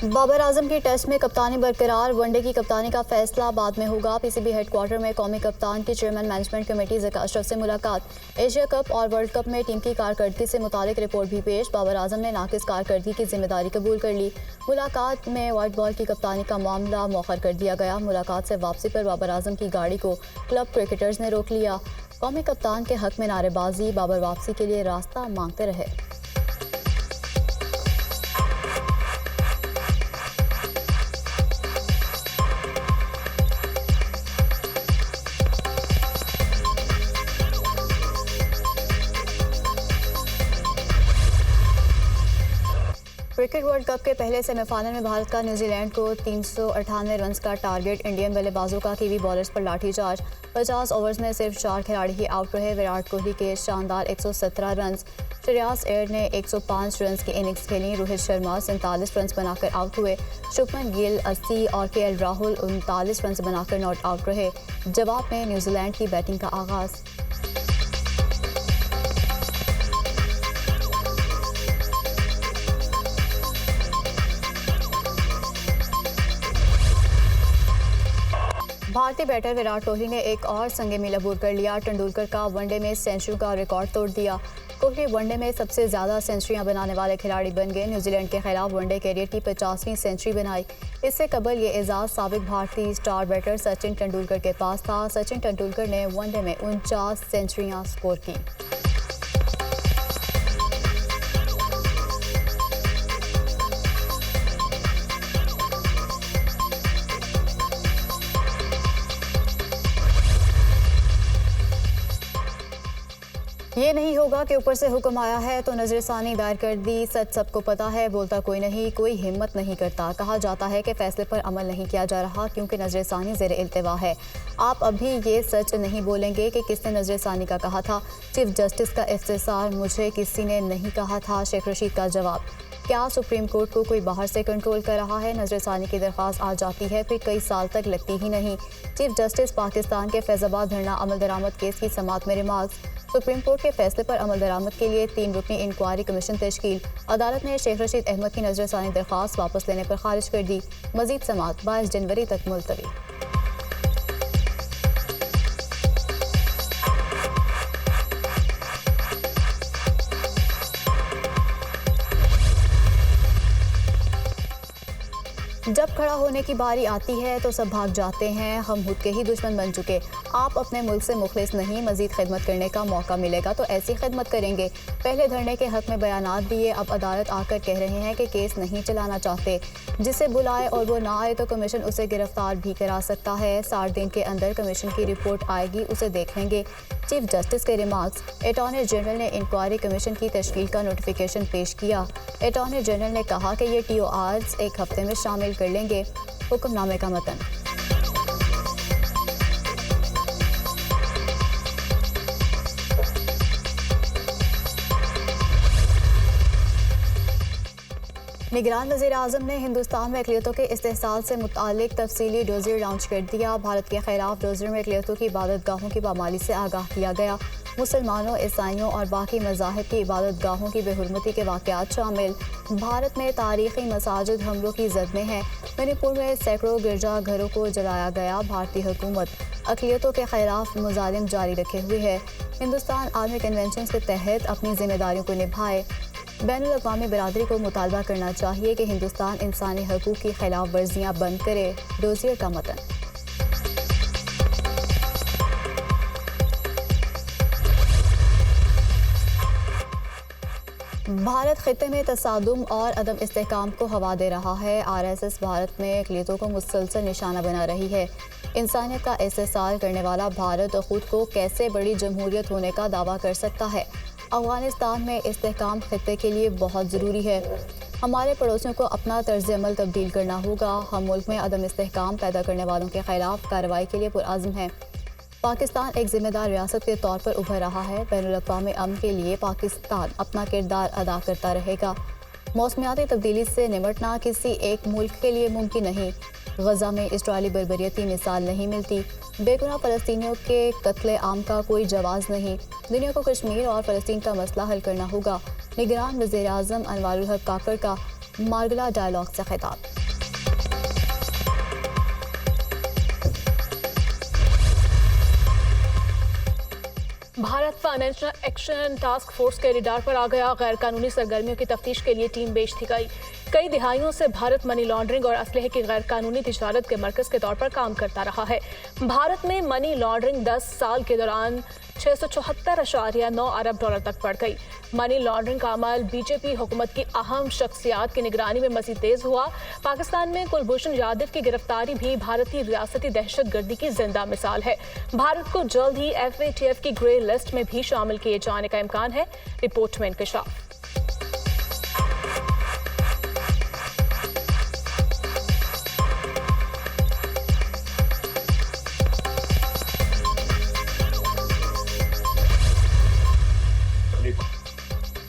बाबर आजम की टेस्ट में कप्तानी बरकरार, वनडे की कप्तानी का फैसला बाद में होगा। पीसीबी हेडक्वार्टर में कौमी कप्तान की chairman management committee Zaka Ashraf से मुलाकात। एशिया कप और वर्ल्ड कप में टीम की कारकर्दगी से मुतालिक रिपोर्ट भी पेश। बाबर आजम ने नाकिस कारकर्दगी की जिम्मेदारी कबूल कर ली। मुलाकात में व्हाइट बॉल की कप्तानी का मामला मौखर कर दिया गया। मुलाकात से वापसी पर बाबर आजम की गाड़ी को क्लब क्रिकेटर्स ने रोक लिया। कौमी कप्तान के हक में नारेबाजी, बाबर वापसी के लिए रास्ता मांगते रहे। क्रिकेट वर्ल्ड कप के पहले सेमीफाइनल में भारत का न्यूजीलैंड को 398 रन का टारगेट। इंडियन बल्लेबाजों का कीवी बॉलर्स पर लाठीचार्ज। 50 ओवर्स में सिर्फ 4 खिलाड़ी ही आउट रहे। विराट कोहली के शानदार 117 रन, श्रेयस अय्यर ने 105 रन की इनिंग्स खेली। रोहित शर्मा 47 रन बनाकर आउट हुए। शुभमन गिल 80 और केएल राहुल 39 रन बनाकर नॉट आउट रहे। जवाब में न्यूजीलैंड की बैटिंग का आगाज। भारतीय बैटर विराट कोहली ने एक और संगे मील अबूर कर लिया। तेंदुलकर का वनडे में सेंचुरी का रिकॉर्ड तोड़ दिया। कोहली वनडे में सबसे ज़्यादा सेंचुरियां बनाने वाले खिलाड़ी बन गए। न्यूजीलैंड के खिलाफ वनडे कैरियर की 50वीं सेंचुरी बनाई। इससे कबल ये एजाज़ साबिक भारतीय स्टार बैटर सचिन तेंदुलकर के पास था। सचिन तेंदुलकर ने वनडे में 49 सेंचुरियां स्कोर की। ये नहीं होगा कि ऊपर से हुक्म आया है तो नजरसानी दायर कर दी। सच सबको पता है, बोलता कोई नहीं, कोई हिम्मत नहीं करता। कहा जाता है कि फैसले पर अमल नहीं किया जा रहा क्योंकि नजरसानी ज़ेर इल्तिवा है। आप अभी ये सच नहीं बोलेंगे कि किसने नजरसानी का कहा था। चीफ जस्टिस का इफ्तिसार, मुझे किसी ने नहीं कहा था। शेख रशीद का जवाब, क्या सुप्रीम कोर्ट को कोई बाहर से कंट्रोल कर रहा है। नजरसानी की दरख्वास्त आ जाती है फिर कई साल तक लगती ही नहीं। चीफ जस्टिस पाकिस्तान के फैजाबाद धरना अमल दरामद केस की समाअत में रिमार्क्स। सुप्रीम कोर्ट के फैसले पर अमल दरामद के लिए 3 रुकनी इंक्वायरी कमीशन तश्कील। अदालत ने शेख रशीद अहमद की नजरसानी दरख्वास्त वापस लेने पर खारिज कर दी। मजीद समाअत 22 जनवरी तक मुलतवी। जब खड़ा होने की बारी आती है तो सब भाग जाते हैं। हम खुद के ही दुश्मन बन चुके। आप अपने मुल्क से मुखलिस नहीं, मजीद खिदमत करने का मौका मिलेगा तो ऐसी खिदमत करेंगे। पहले धरने के हक में बयानात दिए, अब अदालत आकर कह रहे हैं कि केस नहीं चलाना चाहते। जिसे बुलाए और वो ना आए तो कमीशन उसे गिरफ्तार भी करा सकता है। 60 दिन के अंदर कमीशन की रिपोर्ट आएगी, उसे देख लेंगे। चीफ जस्टिस के रिमार्क्स। अटॉर्नी जनरल ने इंक्वायरी कमीशन की तश्कील का नोटिफिकेशन पेश किया। अटॉर्नी जनरल ने कहा कि ये TORs एक हफ्ते में शामिल कर लेंगे। हुक्मनामे का मतन। निगरान वज़ीर आज़म ने हिंदुस्तान में अक़लियतों के इस्तेहसाल से मुतालिक तफसीली डोज़ियर लॉन्च कर दिया। भारत के खिलाफ डोज़ियर में अक़लियतों की इबादत गाहों की पामाली से आगाह किया गया। मुसलमानों, ईसाइयों और बाकी मज़ाहिब की इबादत गाहों की बेहुरमती के वाक़यात शामिल। भारत में तारीख़ी मसाजिद हमलों की जद में है। मणिपुर में सैकड़ों गिरजा घरों को जलाया गया। भारतीय हुकूमत अक़लियतों के खिलाफ मुजालिम जारी रखे हुए है। हिंदुस्तान आर्मी कन्वेंशन के तहत अपनी जिम्मेदारियों को निभाए। बैनुल-अक़वामी बरादरी को मुतालबा करना चाहिए कि हिंदुस्तान इंसानी हकूक़ की खिलाफ वर्जियाँ बंद करे। डोज़ियर का मतन। भारत खित्ते में तसादुम और अदम इस्तेहकाम को हवा दे रहा है। RSS भारत में अक़लियतों को मुसलसल निशाना बना रही है। इंसानियत का एहसास करने वाला भारत खुद को कैसे बड़ी जमहूरियत होने का दावा कर सकता है। अफ़गानिस्तान में इस्तेहकाम खित्ते के लिए बहुत ज़रूरी है। हमारे पड़ोसियों को अपना तर्ज अमल तब्दील करना होगा। हम मुल्क में अदम इस्तेहकाम पैदा करने वालों के खिलाफ कार्रवाई के लिए पुरअज़्म हैं। पाकिस्तान एक जिम्मेदार रियासत के तौर पर उभर रहा है। बैनुल-अक़वामी अमन के लिए पाकिस्तान अपना किरदार अदा करता रहेगा। मौसमियाती तब्दीली से निमटना किसी एक मुल्क के लिए मुमकिन नहीं। गजा में इसराइली बर्बरियती मिसाल नहीं मिलती। बेगुनाह फ़लस्तीनियों के कत्ले आम का कोई जवाज़ नहीं। दुनिया को कश्मीर और फ़लस्तीन का मसला हल करना होगा। निगरान वज़ीर आज़म अनवारुल हक काकड़ का मार्गला डायलॉग से खिताब। Bharat financial action task force के रडार पर आ गया। गैर कानूनी सरगर्मियों की तफ्तीश के लिए टीम भेज दी गई। कई दिहाइयों से भारत मनी लॉन्ड्रिंग और असलहे की गैर कानूनी तिजारत के मरकज के तौर पर काम करता रहा है। भारत में मनी लॉन्ड्रिंग 10 साल के दौरान 674.9 अरब डॉलर तक बढ़ गई। मनी लॉन्ड्रिंग का अमल बीजेपी हुकूमत की अहम शख्सियात की निगरानी में मजीद तेज हुआ। पाकिस्तान में कुलभूषण यादव की गिरफ्तारी भी भारतीय रियासती दहशतगर्दी की जिंदा मिसाल है। भारत को जल्द ही FATF की ग्रे लिस्ट में भी शामिल किए जाने का इम्कान है। रिपोर्ट में इंकशाफ।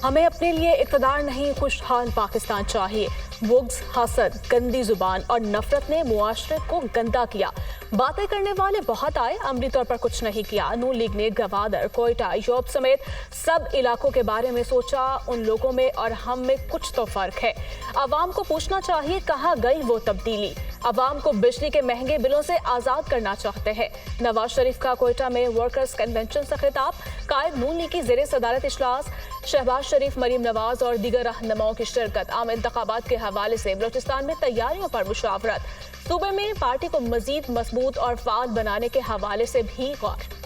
हमें अपने लिए इक़्तिदार नहीं, खुशहाल पाकिस्तान चाहिए। बुग़्ज़, हसद, गंदी जुबान और नफरत ने मुआशरे को गंदा किया। बातें करने वाले बहुत आए, अमली तौर पर कुछ नहीं किया। नून लीग ने गवादर, कोयटा, योब समेत सब इलाकों के बारे में सोचा। उन लोगों में और हम में कुछ तो फर्क है। अवाम को पूछना चाहिए कहाँ गई वो तब्दीली। अवाम को बिजली के महंगे बिलों से आज़ाद करना चाहते हैं। नवाज शरीफ का कोयटा में वर्कर्स कन्वेंशन से खिताब। कायद नून लीग की ज़ेरे सदारत इजलास। शहबाज शरीफ, मरीम नवाज और दीगर रहनुमाओं की शिरकत। आम इंतखाबात के हवाले से बलूचिस्तान में तैयारियों पर मुशावरत। सूबे में पार्टी को मजीद मजबूत और फाल बनाने के हवाले से भी गौर।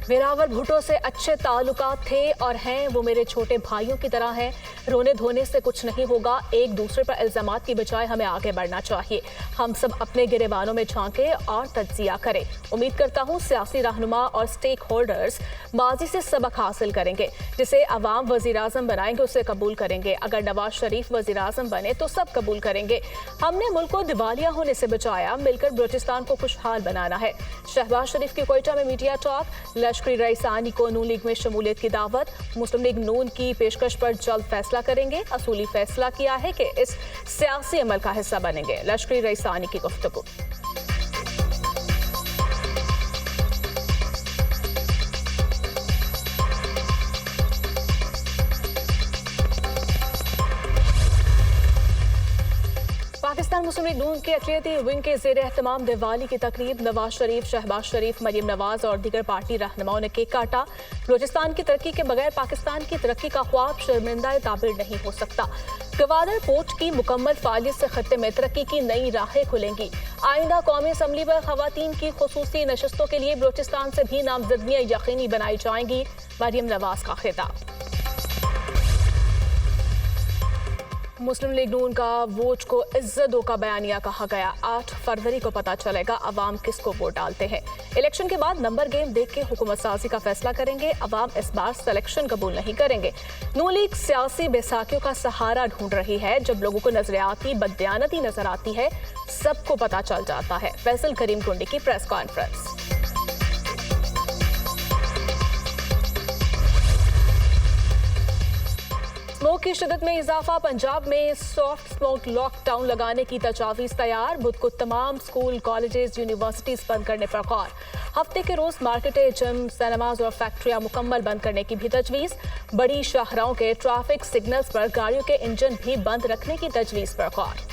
वेरावल भुट्टो से अच्छे ताल्लुकात थे और हैं। वो मेरे छोटे भाइयों की तरह हैं। रोने धोने से कुछ नहीं होगा। एक दूसरे पर इल्जामात की बजाय हमें आगे बढ़ना चाहिए। हम सब अपने गिरेबानों में झांके और तज्जिया करें। उम्मीद करता हूँ सियासी रहनुमा और स्टेक होल्डर्स माजी से सबक हासिल करेंगे। जिसे अवाम वज़ीर आज़म बनाएंगे उसे कबूल करेंगे। अगर नवाज शरीफ वज़ीर आज़म बने तो सब कबूल करेंगे। हमने मुल्क को दिवालिया होने से बचाया। मिलकर बलूचिस्तान को खुशहाल बनाना है। शहबाज शरीफ की कोयटा में मीडिया टॉक। लश्करी रईसानी को नून लीग में शमूलियत की दावत। मुस्लिम लीग नून की पेशकश पर जल्द फैसला करेंगे। असूली फैसला किया है कि इस सियासी अमल का हिस्सा बनेंगे। लश्करी रईसानी की गुफ्तगू। पाकिस्तान मुस्लिम लीग नून के अक़लियती विंग के ज़ेर एहतमाम दिवाली की तकरीब। नवाज शरीफ, शहबाज शरीफ, मरीम नवाज और दीगर पार्टी रहनुमाओं ने केक काटा। बलूचिस्तान की तरक्की के बगैर पाकिस्तान की तरक्की का ख्वाब शर्मिंदा ताबीर नहीं हो सकता। गवादर पोर्ट की मुकम्मल फालियत से खत्ते में तरक्की की नई राहें खुलेंगी। आइंदा कौमी असम्बली पर खवातीन की खुसूसी नशस्तों के लिए बलूचिस्तान से भी नामजदगियाँ यकीनी बनाई जाएंगी। मरीम नवाज का खिताब। मुस्लिम लीग नून का वोट को इज्जत दो का बयानिया कहा गया। 8 फरवरी को पता चलेगा अवाम किसको वोट डालते हैं। इलेक्शन के बाद नंबर गेम देख के हुकूमत साजी का फैसला करेंगे। अवाम इस बार सिलेक्शन कबूल नहीं करेंगे। नून लीग सियासी बेसाखियों का सहारा ढूंढ रही है। जब लोगों को नजरियाती बददियानती नजर आती है सबको पता चल जाता है। फैसल करीम कुंडी की प्रेस कॉन्फ्रेंस। स्मोक की शिद्दत में इजाफा। पंजाब में सॉफ्ट स्मोक लॉकडाउन लगाने की तजावीज़ तैयार। बुध को तमाम स्कूल, कॉलेजेस, यूनिवर्सिटीज बंद करने पर गौर। हफ्ते के रोज मार्केटें, जिम, सिनेमाज और फैक्ट्रियां मुकम्मल बंद करने की भी तजवीज़। बड़ी शाहराहों के ट्रैफिक सिग्नल्स पर गाड़ियों के इंजन भी बंद रखने की तजवीज़ पर गौर।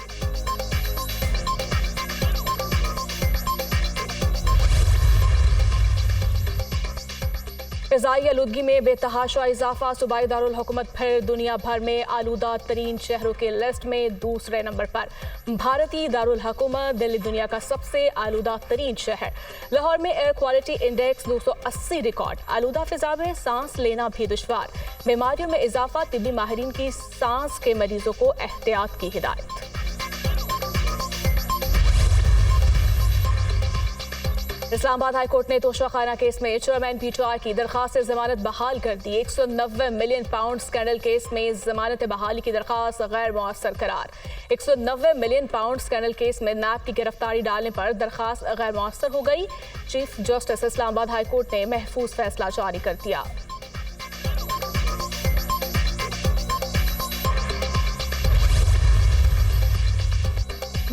फ़िज़ाई आलूदगी में बेतहाशा इजाफा। सूबाई दारुल हुकूमत फिर दुनिया भर में आलूदा तरीन शहरों के लिस्ट में दूसरे नंबर पर। भारतीय दारुल हुकूमत दिल्ली दुनिया का सबसे आलूदा तरीन शहर। लाहौर में एयर क्वालिटी इंडेक्स 280 रिकॉर्ड। आलूदा फ़िज़ा में सांस लेना भी दुश्वार। बीमारियों में इजाफा। तिब्बी माहिरीन की सांस के मरीजों को एहतियात की हिदायत। इस्लामाबाद हाई कोर्ट ने तोशाखाना केस में चेयरमैन PTI की दरखास्त से जमानत बहाल कर दी। 190 मिलियन पाउंड स्कैंडल केस में जमानत बहाली की दरखास्त गैर मुअस्सर करार। 190 मिलियन पाउंड स्कैंडल केस में नैब की गिरफ्तारी डालने पर दरखास्त गैर मुअस्सर हो गई। Chief justice Islamabad high court ने महफूज फैसला जारी कर दिया।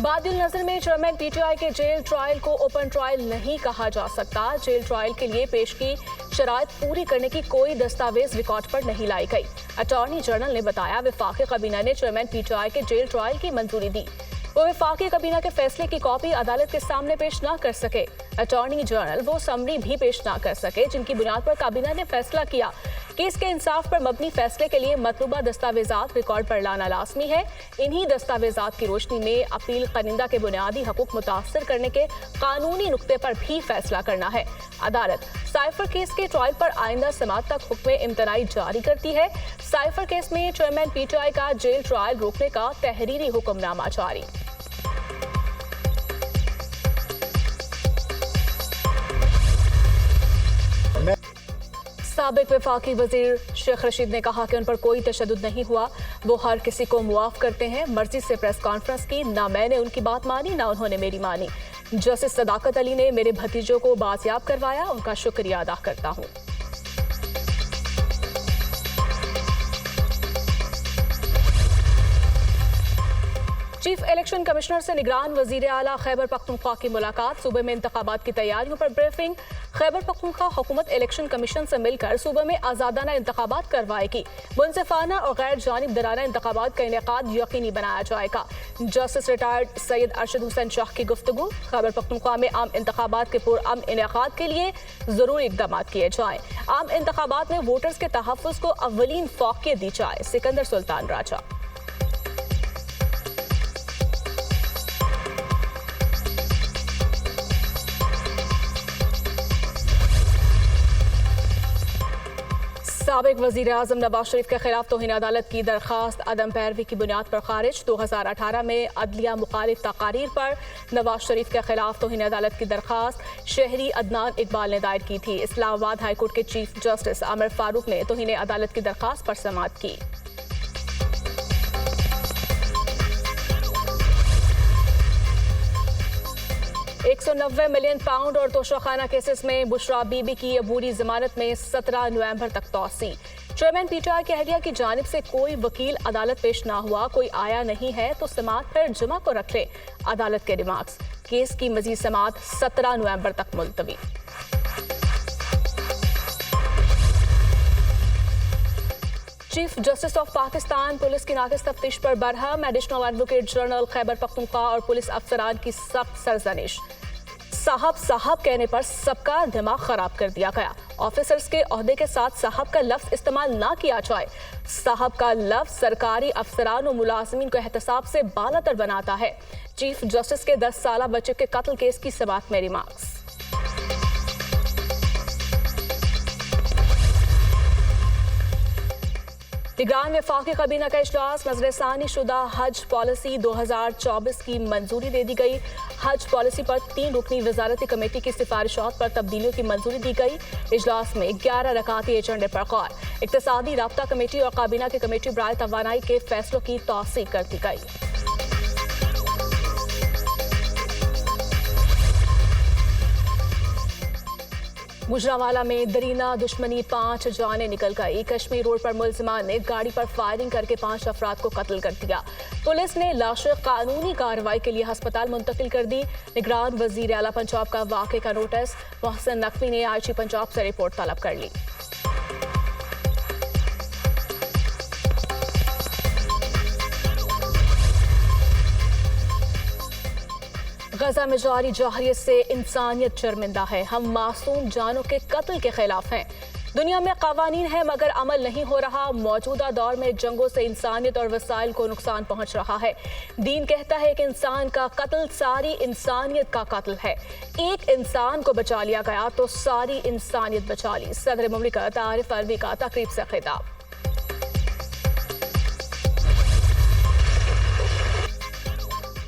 बादिल नजर में चेयरमैन पीटीआई के जेल ट्रायल को ओपन ट्रायल नहीं कहा जा सकता। जेल ट्रायल के लिए पेश की शराइत पूरी करने की कोई दस्तावेज रिकॉर्ड पर नहीं लाई गई। अटॉर्नी जनरल ने बताया वफाकी काबीना ने चेयरमैन पीटीआई के जेल ट्रायल की मंजूरी दी। वो वफाकी काबीना के फैसले की कॉपी अदालत के सामने पेश न कर सके। अटॉर्नी जनरल वो समरी भी पेश न कर सके जिनकी बुनियाद पर काबीना ने फैसला किया। केस के इंसाफ पर मबनी फैसले के लिए मतलूबा दस्तावेजात रिकॉर्ड पर लाना लाजमी है। इन्हीं दस्तावेजात की रोशनी में अपील कनिंदा के बुनियादी हकूक मुतासर करने के कानूनी नुक्ते पर भी फैसला करना है। अदालत साइफर केस के ट्रायल पर आइंदा समाअत तक हुक्म इम्तनाई जारी करती है। साइफर केस में चेयरमैन पीटीआई का जेल ट्रायल रोकने का तहरीरी हुक्मनामा जारी। साबिक वफाकी वजीर शेख रशीद ने कहा कि उन पर कोई तशद्दुद नहीं हुआ, वो हर किसी को मुआफ करते हैं। मर्जी से प्रेस कॉन्फ्रेंस की, ना मैंने उनकी बात मानी ना उन्होंने मेरी मानी। जस्टिस सदाकत अली ने मेरे भतीजों को बाजियाब करवाया, उनका शुक्रिया अदा करता हूँ। चीफ इलेक्शन कमिश्नर से निगरान वजीर आला खैबर पख्तूनख्वा की मुलाकात। सूबे में इंतखाबात की तैयारियों पर ब्रीफिंग। खैबर पख्तूनख्वा हुकूमत इलेक्शन कमीशन से मिलकर सूबे में आज़ादाना इंतखाबात करवाएगी। मुनसिफाना और गैर जानिबदाराना इंतखाबात का इनेकाद यकीनी बनाया जाएगा। जस्टिस रिटायर्ड सैयद अरशद हुसैन शाह की गुफ्तगू। खैबर पख्तूनख्वा में आम इंतखाबात के पुरअमन इनेकाद के लिए जरूरी इकदाम किए जाएं। आम इंतखाबात में वोटर्स के तहफ़्फ़ुज़ को अव्वलीन फौक़ियत दी जाए। सिकंदर सुल्तान राजा। साबिक वज़ीर आज़म नवाज शरीफ के खिलाफ तौहीन अदालत की दरखास्त अदम पैरवी की बुनियाद पर खारिज। 2018 में अदलिया मुखालिफ तकारीर पर नवाज शरीफ के खिलाफ तौहीन अदालत की दरखास्त शहरी अदनान इकबाल ने दायर की थी। इस्लामाबाद हाईकोर्ट के चीफ जस्टिस आमिर फारूक ने तौहीन अदालत की दरखास्त पर समाअत की। £190 मिलियन और तोशाखाना केसेस में बुशरा बीबी की अबूरी जमानत में 17 नवंबर तक तौसी। चेयरमैन पीटीआई के अहलिया की जानिब से कोई वकील अदालत पेश ना हुआ, कोई आया नहीं है तो समाअत फिर जुमा को रख ले। अदालत के रिमार्क्स। केस की मजीद समाअत 17 नवंबर तक मुलतवी। Chief justice of Pakistan police की नाकिस तफ्तीश पर बरहम। Additional advocate general Khyber Pakhtunkhwa और पुलिस अफसरान की सख्त सरजनिश। साहब साहब कहने पर सबका दिमाग खराब कर दिया गया। ऑफिसर्स के ओहदे के साथ साहब का लफ्ज इस्तेमाल ना किया जाए। साहब का लफ्ज सरकारी अफसरान और मुलाजमीन को एहतसाब से बालातर बनाता है। चीफ जस्टिस के 10 साला बच्चे के कत्ल केस की समाअत में रिमार्क्स। निगरान वफाकी काबीना का इजलास। नजरसानी शुदा हज पॉलिसी 2024 की मंजूरी दे दी गई। हज पॉलिसी पर 3 रुकनी वजारती कमेटी की सिफारिशात पर तब्दीलियों की मंजूरी दी गई। इजलास में 11 रकाती एजेंडे पर गौर। इक्तिसादी राब्ता कमेटी और काबीना की कमेटी बराए तवानाई के फैसलों की तौसीक कर दी गई। गुजरांवाला में दरीना दुश्मनी 5 जानें निकल गई। कश्मीर रोड पर मुलजिमान ने गाड़ी पर फायरिंग करके 5 अफराद को कत्ल कर दिया। पुलिस ने लाशें कानूनी कार्रवाई के लिए अस्पताल मुंतकिल कर दी। निगरान वजीर आला पंजाब का वाक़े का नोटिस। मोहसिन नकवी ने आईजी पंजाब से रिपोर्ट तलब कर ली। गजा में जारी जाहिरियत से इंसानियत शर्मिंदा है। हम मासूम जानों के कत्ल के खिलाफ हैं। दुनिया में कवानीन है मगर अमल नहीं हो रहा। मौजूदा दौर में जंगों से इंसानियत और वसाइल को नुकसान पहुंच रहा है। दीन कहता है कि इंसान का कत्ल सारी इंसानियत का कत्ल है। एक इंसान को बचा लिया गया तो सारी इंसानियत बचा ली। सदर मुमलिकत आरिफ अलवी का तकरीब से खिताब।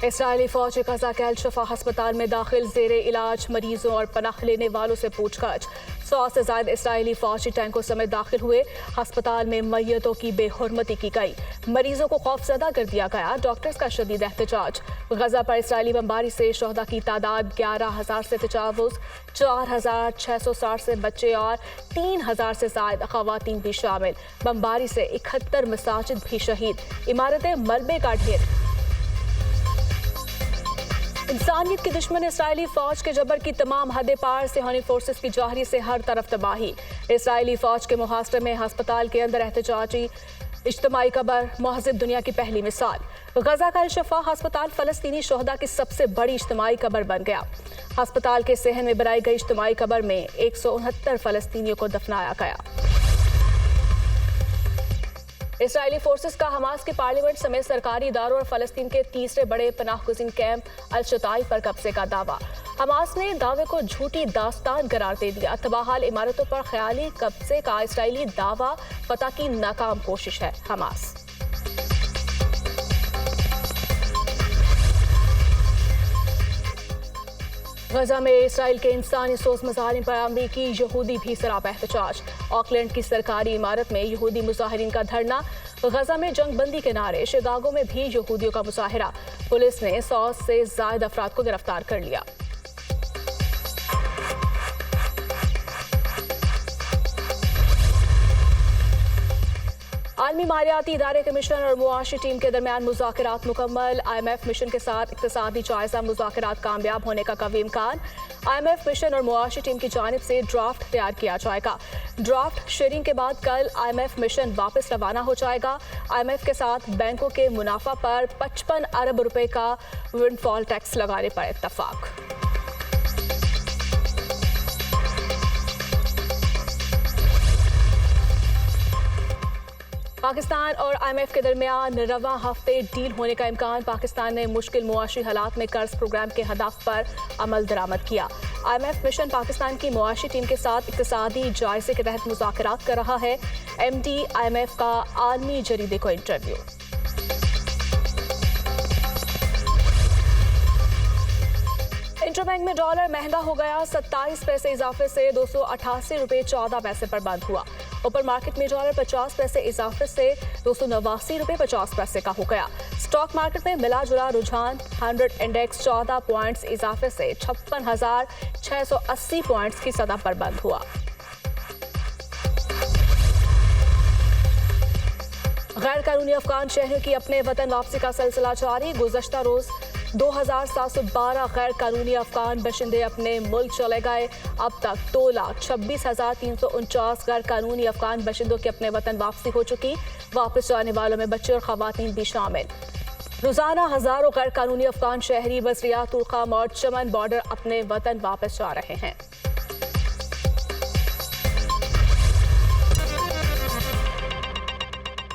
इसराइली फौज गजा के अल-शिफा अस्पताल में दाखिल ज़ेरे इलाज मरीजों और पनाह लेने वालों से पूछताछ। 100 से ज्यादा इसराइली फौजी टैंकों समेत दाखिल हुए। अस्पताल में मैयतों की बेहुरमती की गई। मरीजों को खौफजदा कर दिया गया। डॉक्टर्स का शदीद एहतजाज। गजा पर इसराइली बमबारी से शुहदा की तादाद 11,000 से तजावुज़। 4,660 से बच्चे और 3,000 से ज्यादा खवातीन भी शामिल। बमबारी से 71 मसाजिद भी शहीद। इमारतें मलबे का ढेर। इंसानियत की दुश्मन इसराइली फौज के जबर की तमाम हदें पार सिहानी फोर्सेस की जाहिरी से हर तरफ तबाही। इसराइली फौज के मुहासरे में अस्पताल के अंदर एहतजाजी इज्तिमाई कबर महज़िब दुनिया की पहली मिसाल। गजा का अल-शफा अस्पताल फलस्तीनी शोहदा की सबसे बड़ी इज्तिमाई कबर बन गया। अस्पताल के सहन में बनाई गई इज्तिमाई कबर में 169 फलस्तीनियों को दफनाया गया। इसराइली फोर्सेस का हमास के पार्लियामेंट समेत सरकारी इदारों और फलस्तीन के तीसरे बड़े पनाहगुज़ीन कैंप अल-शताई पर कब्जे का दावा। हमास ने दावे को झूठी दास्तान करार दे दिया। तबाहाल इमारतों पर ख्याली कब्जे का इसराइली दावा फतह की नाकाम कोशिश है। हमास गजा में इसराइल के इंसानी सोच मज़ालिम पर अमरीकी यहूदी भी सरापा एहतजाज। ऑकलैंड की सरकारी इमारत में यहूदी मुजाहिरीन का धरना। गजा में जंगबंदी के नारे। शिकागो में भी यहूदियों का मुजाहिरा। पुलिस ने 100 से ज़ायद अफराद को गिरफ्तार कर लिया। आलमी मालियाती इदारे कमिश्नर और मुआशी टीम के दरमियान मुज़ाकरात मुकम्मल। IMF मिशन के साथ इक़्तिसादी जायजा मुज़ाकरात कामयाब होने का कवी इम्कान। IMF मिशन और मुआशी टीम की जानिब से ड्राफ्ट तैयार किया जाएगा। ड्राफ्ट शेयरिंग के बाद कल IMF मिशन वापस रवाना हो जाएगा। IMF के साथ बैंकों के मुनाफा पर 55 अरब रुपए का विंडफॉल टैक्स लगाने पर इत्तफाक। पाकिस्तान और IMF के दरमियान रवा हफ्ते डील होने का इम्कान। पाकिस्तान ने मुश्किल मुआशी हालात में कर्ज प्रोग्राम के हदफ पर अमल दरामद किया। IMF मिशन पाकिस्तान की मुआशी टीम के साथ इक़्तिसादी जायजे के तहत मुज़ाकरात कर रहा है। MD IMF का आलमी जरीदे को इंटरव्यू। इंटरबैंक में डॉलर महंगा हो गया। 27 पैसे इजाफे से 288 रुपये 14 पैसे पर बंद हुआ। ओपन मार्केट में डॉलर 50 पैसे इजाफे से 289 रुपये 50 पैसे का हो गया। स्टॉक मार्केट में मिला जुला रुझान। 100 इंडेक्स 14 पॉइंट्स इजाफे से 56,680 पॉइंट्स की सतह पर बंद हुआ। गैर कानूनी अफगान शहरियों की अपने वतन वापसी का सिलसिला जारी। गुज़श्ता रोज 2712 गैर कानूनी अफगान बशिंदे अपने मुल्क चले गए। अब तक 2,26,349 गैर कानूनी अफगान बशिंदों की अपने वतन वापसी हो चुकी। वापस जाने वालों में बच्चे और खवातीन भी शामिल। रोजाना हजारों गैर कानूनी अफगान शहरी बसरिया, तुर्काम और चमन बॉर्डर अपने वतन वापस जा रहे हैं।